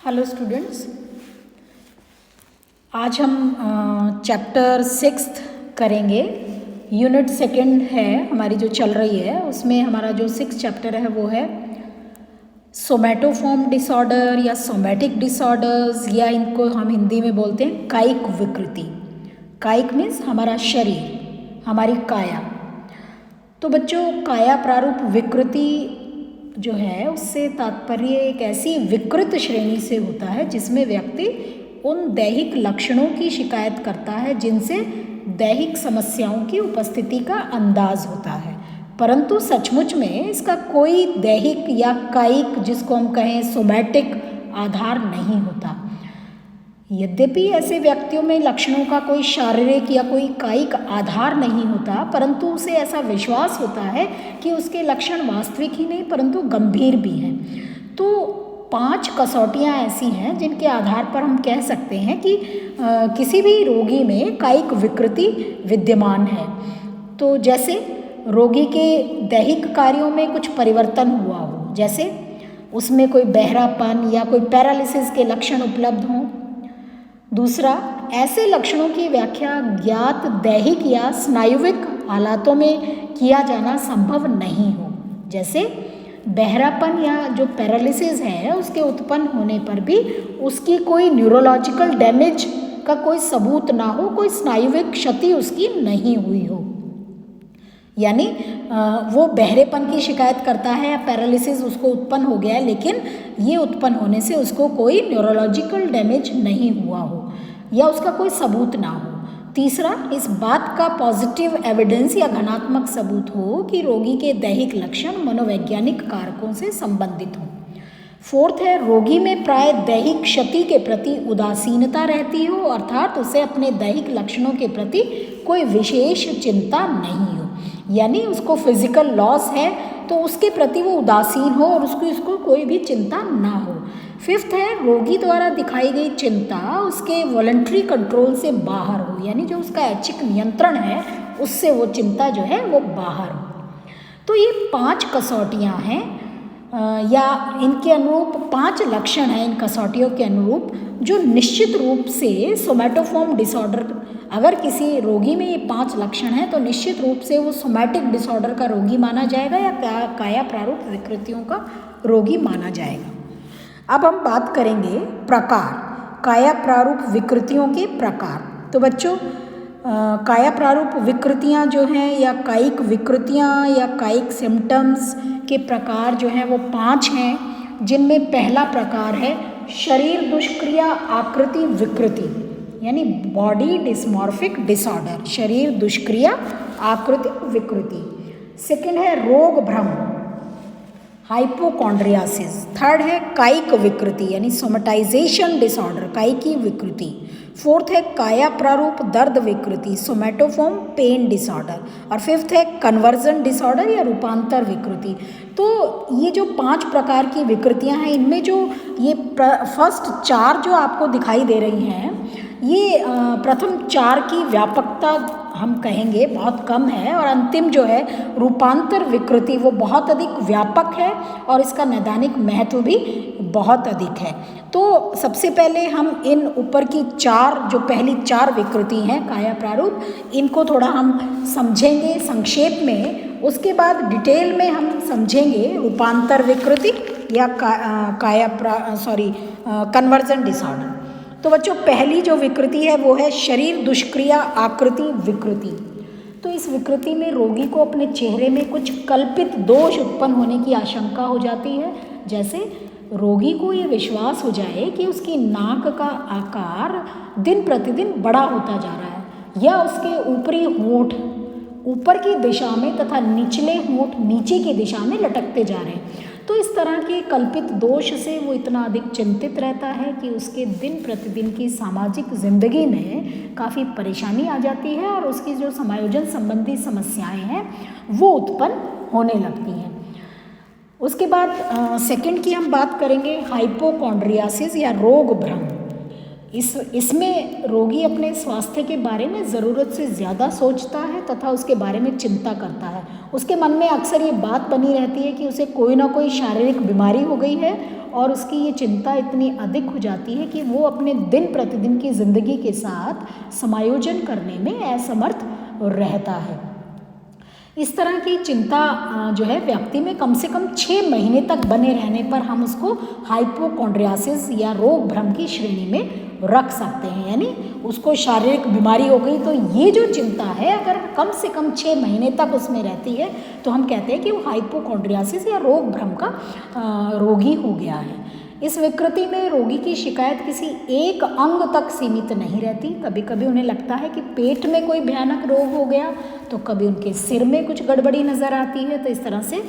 Hello students, आज हम chapter 6 करेंगे। यूनिट सेकंड है हमारी जो चल रही है, उसमें हमारा जो 6 चैप्टर है वो है सोमैटोफॉर्म डिसऑर्डर या सोमैटिक डिसऑर्डर्स, या इनको हम हिंदी में बोलते हैं कायिक विकृति। कायिक मीन्स हमारा शरीर, हमारी काया। तो बच्चों, काया प्रारूप विकृति जो है उससे तात्पर्य एक ऐसी विकृत श्रेणी से होता है जिसमें व्यक्ति उन दैहिक लक्षणों की शिकायत करता है जिनसे दैहिक समस्याओं की उपस्थिति का अंदाज होता है, परंतु सचमुच में इसका कोई दैहिक या कायिक, जिसको हम कहें सोमैटिक, आधार नहीं होता। यद्यपि ऐसे व्यक्तियों में लक्षणों का कोई शारीरिक या कोई कायिक आधार नहीं होता, परंतु उसे ऐसा विश्वास होता है कि उसके लक्षण वास्तविक ही नहीं परंतु गंभीर भी हैं। तो 5 कसौटियाँ ऐसी हैं जिनके आधार पर हम कह सकते हैं कि किसी भी रोगी में कायिक विकृति विद्यमान है। तो जैसे रोगी के दैहिक कार्यों में कुछ परिवर्तन हुआ हो, जैसे उसमें कोई बहरापन या कोई पैरालिसिस के लक्षण उपलब्ध हों। दूसरा, ऐसे लक्षणों की व्याख्या ज्ञात दैहिक या स्नायुविक हालातों में किया जाना संभव नहीं हो, जैसे बहरापन या जो पैरालिसिस है उसके उत्पन्न होने पर भी उसकी कोई न्यूरोलॉजिकल डैमेज का कोई सबूत ना हो, कोई स्नायुविक क्षति उसकी नहीं हुई हो। यानी वो बहरेपन की शिकायत करता है या पैरालिसिस उसको उत्पन्न हो गया है, लेकिन ये उत्पन्न होने से उसको कोई न्यूरोलॉजिकल डैमेज नहीं हुआ हो या उसका कोई सबूत ना हो। तीसरा, इस बात का पॉजिटिव एविडेंस या घनात्मक सबूत हो कि रोगी के दैहिक लक्षण मनोवैज्ञानिक कारकों से संबंधित हों। फोर्थ है, रोगी में प्राय दैहिक क्षति के प्रति उदासीनता रहती हो, अर्थात उसे अपने दैहिक लक्षणों के प्रति कोई विशेष चिंता नहीं हो, यानी उसको फिजिकल लॉस है तो उसके प्रति वो उदासीन हो और उसको कोई भी चिंता ना हो। फिफ्थ है, रोगी द्वारा दिखाई गई चिंता उसके वॉलंटरी कंट्रोल से बाहर हो, यानी जो उसका ऐच्छिक नियंत्रण है उससे वो चिंता जो है वो बाहर हो। तो ये 5 कसौटियाँ हैं या इनके अनुरूप 5 लक्षण हैं, इन कसौटियों के अनुरूप, जो निश्चित रूप से सोमैटोफॉर्म डिसऑर्डर, अगर किसी रोगी में ये 5 लक्षण हैं तो निश्चित रूप से वो सोमैटिक डिसऑर्डर का रोगी माना जाएगा या काया प्रारूप विकृतियों का रोगी माना जाएगा। अब हम बात करेंगे प्रकार, काया प्रारूप विकृतियों के प्रकार। तो बच्चों, काया प्रारूप विकृतियाँ जो हैं या कायिक विकृतियाँ या कायिक सिम्टम्स के प्रकार जो हैं वो 5 हैं, जिनमें पहला प्रकार है शरीर दुष्क्रिया आकृति विकृति, यानी बॉडी डिस्मॉर्फिक डिसऑर्डर, शरीर दुष्क्रिया आकृति विकृति। सेकंड है रोग भ्रम, हाइपोकॉन्ड्रियासिस। थर्ड है कायिक विकृति यानी सोमेटाइजेशन डिसऑर्डर, कायिकी विकृति। फोर्थ है काया प्रारूप दर्द विकृति, सोमैटोफॉर्म पेन डिसऑर्डर। और फिफ्थ है कन्वर्जन डिसऑर्डर या रूपांतर विकृति। तो ये जो 5 प्रकार की विकृतियां हैं, इनमें जो ये फर्स्ट 4 जो आपको दिखाई दे रही हैं, ये प्रथम 4 की व्यापकता हम कहेंगे बहुत कम है, और अंतिम जो है रूपांतर विकृति वो बहुत अधिक व्यापक है और इसका नैदानिक महत्व भी बहुत अधिक है। तो सबसे पहले हम इन ऊपर की 4 जो पहली 4 विकृति हैं काया प्रारूप, इनको थोड़ा हम समझेंगे संक्षेप में, उसके बाद डिटेल में हम समझेंगे रूपांतर विकृति या कन्वर्जन डिसऑर्डर। तो बच्चों, पहली जो विकृति है वो है शरीर दुष्क्रिया आकृति विकृति। तो इस विकृति में रोगी को अपने चेहरे में कुछ कल्पित दोष उत्पन्न होने की आशंका हो जाती है, जैसे रोगी को ये विश्वास हो जाए कि उसकी नाक का आकार दिन प्रतिदिन बड़ा होता जा रहा है, या उसके ऊपरी होंठ ऊपर की दिशा में तथा निचले होंठ नीचे की दिशा में लटकते जा रहे हैं। तो इस तरह के कल्पित दोष से वो इतना अधिक चिंतित रहता है कि उसके दिन प्रतिदिन की सामाजिक जिंदगी में काफ़ी परेशानी आ जाती है और उसकी जो समायोजन संबंधी समस्याएं हैं वो उत्पन्न होने लगती हैं। उसके बाद सेकंड की हम बात करेंगे हाइपोकॉन्ड्रियासिस या रोग भ्रम। इसमें रोगी अपने स्वास्थ्य के बारे में ज़रूरत से ज़्यादा सोचता है तथा उसके बारे में चिंता करता है। उसके मन में अक्सर ये बात बनी रहती है कि उसे कोई ना कोई शारीरिक बीमारी हो गई है और उसकी ये चिंता इतनी अधिक हो जाती है कि वो अपने दिन प्रतिदिन की ज़िंदगी के साथ समायोजन करने में असमर्थ रहता है। इस तरह की चिंता जो है व्यक्ति में कम से कम 6 महीने तक बने रहने पर हम उसको हाइपोकॉन्ड्रियासिस या रोग भ्रम की श्रेणी में रख सकते हैं, यानी उसको शारीरिक बीमारी हो गई तो ये जो चिंता है अगर कम से कम 6 महीने तक उसमें रहती है तो हम कहते हैं कि वो हाइपोकॉन्ड्रियासिस या रोग भ्रम का रोगी हो गया है। इस विकृति में रोगी की शिकायत किसी एक अंग तक सीमित नहीं रहती। कभी कभी उन्हें लगता है कि पेट में कोई भयानक रोग हो गया, तो कभी उनके सिर में कुछ गड़बड़ी नज़र आती है। तो इस तरह से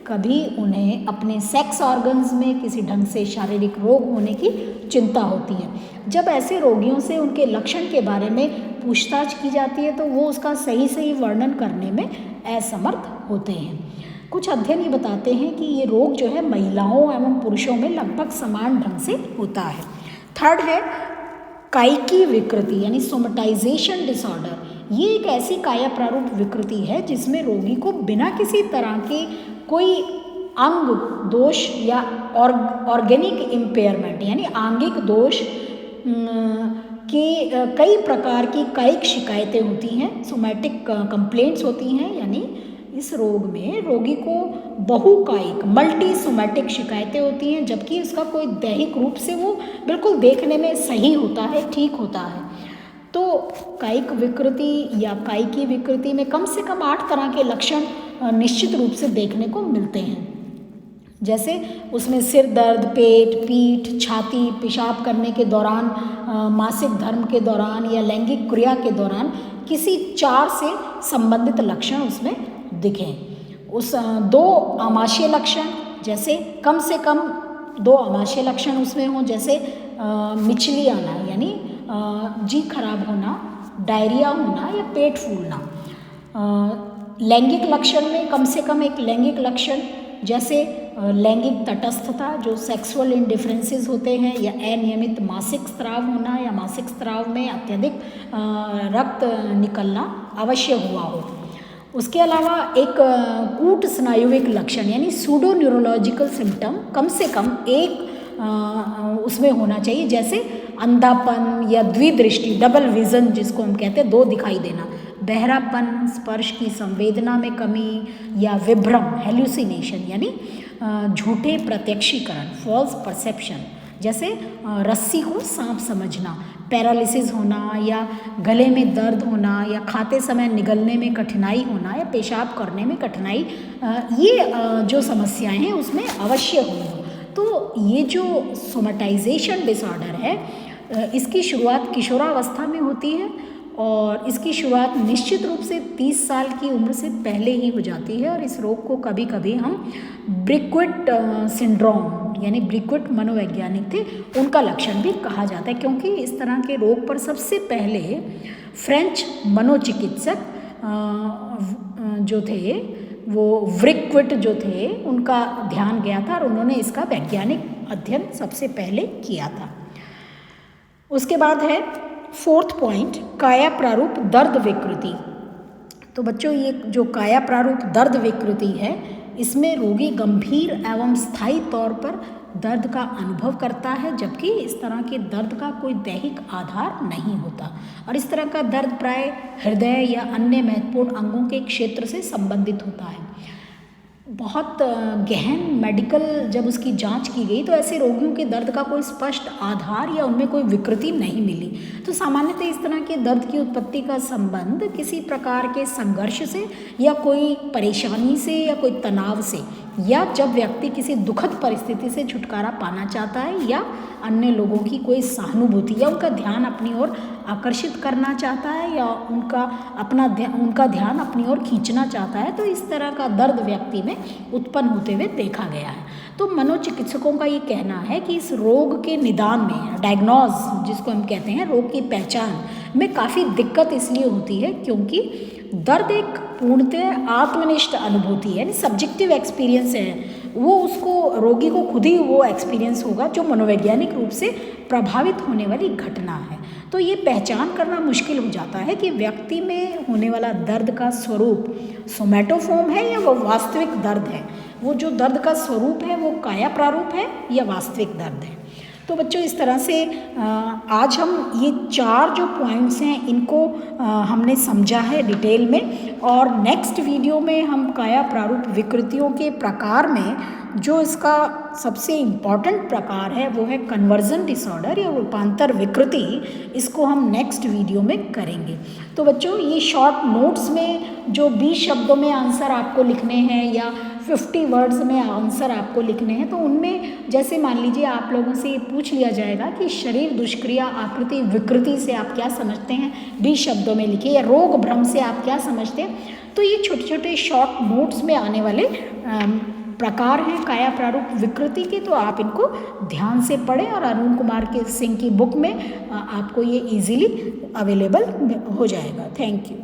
कभी उन्हें अपने सेक्स ऑर्गन्स में किसी ढंग से शारीरिक रोग होने की चिंता होती है। जब ऐसे रोगियों से उनके लक्षण के बारे में पूछताछ की जाती है तो वो उसका सही वर्णन करने में असमर्थ होते हैं। कुछ अध्ययन ये बताते हैं कि ये रोग जो है महिलाओं एवं पुरुषों में लगभग समान ढंग से होता है। थर्ड है कायिकी विकृति यानी सोमेटाइजेशन डिसऑर्डर। ये एक ऐसी काया प्रारूप विकृति है जिसमें रोगी को बिना किसी तरह के कोई अंग दोष या ऑर्गेनिक इम्पेयरमेंट यानी आंगिक दोष के कई प्रकार की कायिक शिकायतें होती हैं, सोमैटिक कंप्लेंट्स होती हैं। यानी इस रोग में रोगी को बहुकायिक मल्टी सोमैटिक शिकायतें होती हैं, जबकि उसका कोई दैहिक रूप से वो बिल्कुल देखने में सही होता है, ठीक होता है। तो कायिक विकृति या कायिकी विकृति में कम से कम 8 तरह के लक्षण निश्चित रूप से देखने को मिलते हैं। जैसे उसमें सिर दर्द, पेट, पीठ, छाती, पेशाब करने के दौरान, मासिक धर्म के दौरान या लैंगिक क्रिया के दौरान किसी 4 से संबंधित लक्षण उसमें दिखें। उस 2 आमाशय लक्षण, जैसे कम से कम 2 आमाशय लक्षण उसमें हों, जैसे मिचली आना यानी जी खराब होना, डायरिया होना या पेट फूलना। लैंगिक लक्षण में कम से कम एक लैंगिक लक्षण जैसे लैंगिक तटस्थता, जो सेक्सुअल इंडिफरेंसेस होते हैं, या अनियमित मासिक स्राव होना या मासिक स्राव में अत्यधिक रक्त निकलना अवश्य हुआ हो। उसके अलावा एक कूट स्नायुविक लक्षण यानी सूडो न्यूरोलॉजिकल सिम्टम कम से कम एक उसमें होना चाहिए, जैसे अंधापन या द्विदृष्टि, डबल विजन जिसको हम कहते हैं, 2 दिखाई देना, बहरापन, स्पर्श की संवेदना में कमी या विभ्रम, हेल्यूसिनेशन यानी झूठे प्रत्यक्षीकरण, फॉल्स परसेप्शन, जैसे रस्सी को सांप समझना, पैरालिसिस होना या गले में दर्द होना या खाते समय निगलने में कठिनाई होना या पेशाब करने में कठिनाई, ये जो समस्याएं हैं उसमें अवश्य हुई हो। तो ये जो सोमेटाइजेशन डिसऑर्डर है इसकी शुरुआत किशोरावस्था में होती है और इसकी शुरुआत निश्चित रूप से 30 साल की उम्र से पहले ही हो जाती है। और इस रोग को कभी कभी हम ब्रिक्विट सिंड्रोम यानी ब्रिक्विट मनोवैज्ञानिक थे उनका लक्षण भी कहा जाता है, क्योंकि इस तरह के रोग पर सबसे पहले फ्रेंच मनोचिकित्सक जो थे वो ब्रिक्विट जो थे उनका ध्यान गया था और उन्होंने इसका वैज्ञानिक अध्ययन सबसे पहले किया था। उसके बाद है 4th पॉइंट, काया प्रारूप दर्द विकृति। तो बच्चों ये जो काया प्रारूप दर्द विकृति है इसमें रोगी गंभीर एवं स्थायी तौर पर दर्द का अनुभव करता है, जबकि इस तरह के दर्द का कोई दैहिक आधार नहीं होता और इस तरह का दर्द प्राय हृदय या अन्य महत्वपूर्ण अंगों के क्षेत्र से संबंधित होता है। बहुत गहन मेडिकल जब उसकी जांच की गई तो ऐसे रोगियों के दर्द का कोई स्पष्ट आधार या उनमें कोई विकृति नहीं मिली। तो सामान्यतः इस तरह के दर्द की उत्पत्ति का संबंध किसी प्रकार के संघर्ष से या कोई परेशानी से या कोई तनाव से, या जब व्यक्ति किसी दुखद परिस्थिति से छुटकारा पाना चाहता है या अन्य लोगों की कोई सहानुभूति या उनका ध्यान अपनी ओर आकर्षित करना चाहता है या उनका ध्यान अपनी ओर खींचना चाहता है, तो इस तरह का दर्द व्यक्ति में उत्पन्न होते हुए देखा गया है। तो मनोचिकित्सकों का ये कहना है कि इस रोग के निदान में, डायग्नोज जिसको हम कहते हैं, रोग की पहचान में काफ़ी दिक्कत इसलिए होती है क्योंकि दर्द एक पूर्णतः आत्मनिष्ठ अनुभूति है, यानी सब्जेक्टिव एक्सपीरियंस है। वो उसको रोगी को खुद ही वो एक्सपीरियंस होगा जो मनोवैज्ञानिक रूप से प्रभावित होने वाली घटना है। तो ये पहचान करना मुश्किल हो जाता है कि व्यक्ति में होने वाला दर्द का स्वरूप सोमैटोफॉर्म है या वो वास्तविक दर्द है। वो जो दर्द का स्वरूप है वो काया प्रारूप है या वास्तविक दर्द है। तो बच्चों इस तरह से आज हम ये 4 जो पॉइंट्स हैं इनको हमने समझा है डिटेल में, और नेक्स्ट वीडियो में हम काया प्रारूप विकृतियों के प्रकार में जो इसका सबसे इम्पॉर्टेंट प्रकार है वो है कन्वर्जन डिसऑर्डर या रूपांतर विकृति। इसको हम नेक्स्ट वीडियो में करेंगे। तो बच्चों ये शॉर्ट नोट्स में जो 20 शब्दों में आंसर आपको लिखने हैं या 50 वर्ड्स में आंसर आपको लिखने हैं, तो उनमें जैसे मान लीजिए आप लोगों से ये पूछ लिया जाएगा कि शरीर दुष्क्रिया आकृति विकृति से आप क्या समझते हैं, 20 शब्दों में लिखिए, या रोग भ्रम से आप क्या समझते हैं। तो ये छोटे छोटे शॉर्ट नोट्स में आने वाले प्रकार हैं काया प्रारूप विकृति के, तो आप इनको ध्यान से पढ़ें और अरुण कुमार के सिंह की बुक में आपको ये इजीली अवेलेबल हो जाएगा। Thank you.